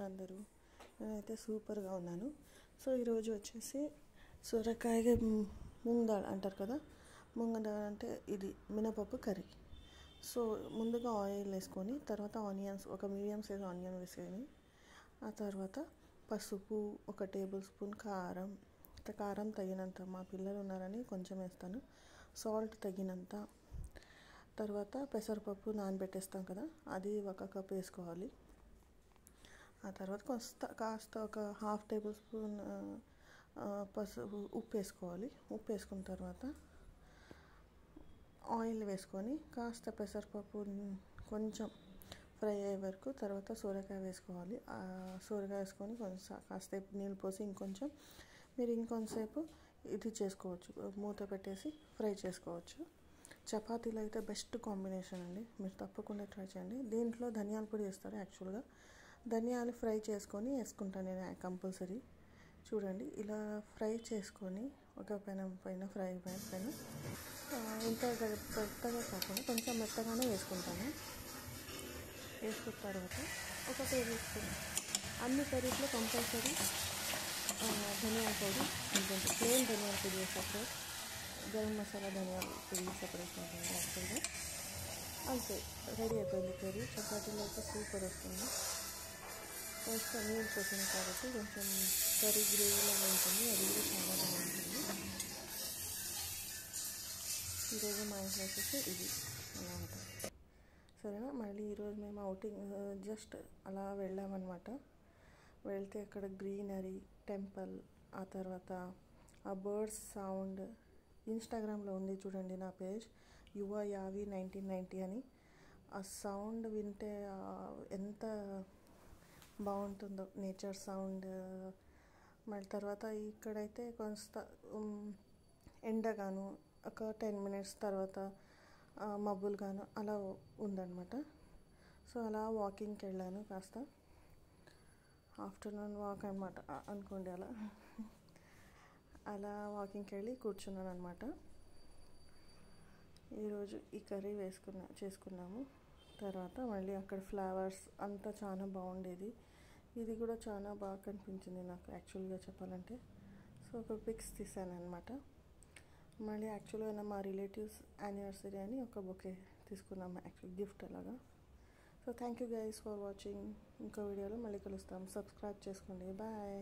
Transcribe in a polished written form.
ఉన్నారు అందరూ? నేనైతే సూపర్గా ఉన్నాను. సో ఈరోజు వచ్చేసి సొరకాయ ముంగడాల్ అంటారు కదా, ముంగడాల్ అంటే ఇది మినపప్పు కర్రీ. సో ముందుగా ఆయిల్ వేసుకొని, తర్వాత ఆనియన్స్ ఒక మీడియం సైజ్ ఆనియన్ వేసుకొని, ఆ తర్వాత పసుపు, 1 టేబుల్ స్పూన్ కారం, కారం తగినంత, మా పిల్లలు ఉన్నారని కొంచెం వేస్తాను, సాల్ట్ తగినంత, తర్వాత పెసరపప్పు నానబెట్టేస్తాం కదా, అది 1 కప్ వేసుకోవాలి. ఆ తర్వాత కాస్త ఒక 1/2 టేబుల్ స్పూన్ ఉప్పు వేసుకోవాలి. ఉప్పు వేసుకున్న తర్వాత ఆయిల్ వేసుకొని కాస్త పెసరపప్పు కొంచెం ఫ్రై అయ్యే వరకు, తర్వాత సొరకాయ వేసుకోవాలి. సొరకాయ వేసుకొని కొంచెం కాసేపు నీళ్ళు పోసి మీరు ఇంకొంతసేపు ఇది చేసుకోవచ్చు, మూత పెట్టేసి ఫ్రై చేసుకోవచ్చు. చపాతీలు అయితే బెస్ట్ కాంబినేషన్ అండి, మీరు తప్పకుండా ట్రై చేయండి. దీంట్లో ధనియాల పొడి వేస్తారు. యాక్చువల్గా ధనియాలు ఫ్రై చేసుకొని వేసుకుంటాను నేను కంపల్సరీ. చూడండి, ఇలా ఫ్రై చేసుకొని ఒక పైన ఫ్రై పైన ఇంత పెద్దగా కాకుండా కొంచెం మెత్తగానే వేసుకుంటాను. వేసుకున్న తర్వాత 1 టేబుల్ స్పూన్, అన్ని కర్రీస్లో కంపల్సరీ ధనియాల పొడి ఉంటుంది. ప్లెయిన్ ధనియాల పొడి వేసేస్తే గరం మసాలా ధనియాల పొడి సపరేట్ ఉంటుంది. యాక్చువల్గా అంతే, రెడీ అయిపోయింది కర్రీ. చపాతీలో అయితే సూపర్ వస్తుంది. కొంచెం నీళ్ళు పోసిన కాబట్టి కొంచెం కర్రీ గ్రేవీలాగా ఉంటుంది, అది కూడా చాలా బాగుంటుంది. ఈరోజు మా ఇంట్లో వచ్చేసి ఇది అలా ఉంటుంది. సరేనా, మళ్ళీ ఈరోజు మేము అవుటింగ్ జస్ట్ అలా వెళ్ళామన్నమాట. వెళ్తే అక్కడ గ్రీనరీ, టెంపుల్, ఆ తర్వాత ఆ బర్డ్స్ సౌండ్, ఇన్స్టాగ్రామ్లో ఉంది చూడండి నా పేజ్ యువయావి 1990 అని. ఆ సౌండ్ వింటే ఎంత బాగుంటుందో, నేచర్ సౌండ్. మళ్ళీ తర్వాత ఇక్కడైతే కొంత ఎండగాను, ఒక 10 మినిట్స్ తర్వాత మబ్బులుగాను అలా ఉందన్నమాట. సో అలా వాకింగ్కి వెళ్ళాను, కాస్త ఆఫ్టర్నూన్ వాక్ అనమాట అనుకోండి. అలా వాకింగ్కి వెళ్ళి కూర్చున్నాను అనమాట. ఈరోజు ఈ కర్రీ చేసుకున్నాము. తర్వాత మళ్ళీ అక్కడ ఫ్లవర్స్ అంతా చాలా బాగుండేది. ఇది కూడా చాలా బాగా కనిపించింది నాకు యాక్చువల్గా చెప్పాలంటే. సో ఒక పిక్స్ తీసాను అనమాట. మళ్ళీ యాక్చువల్గా మా రిలేటివ్స్ యానివర్సరీ అని ఒక బొకే తీసుకున్నాము, యాక్చువల్ గిఫ్ట్ అలాగా. So thank you guys for watching. ఇంకో వీడియోలో మళ్ళీ కలుస్తాం. సబ్స్క్రైబ్ చేసుకోండి. బాయ్.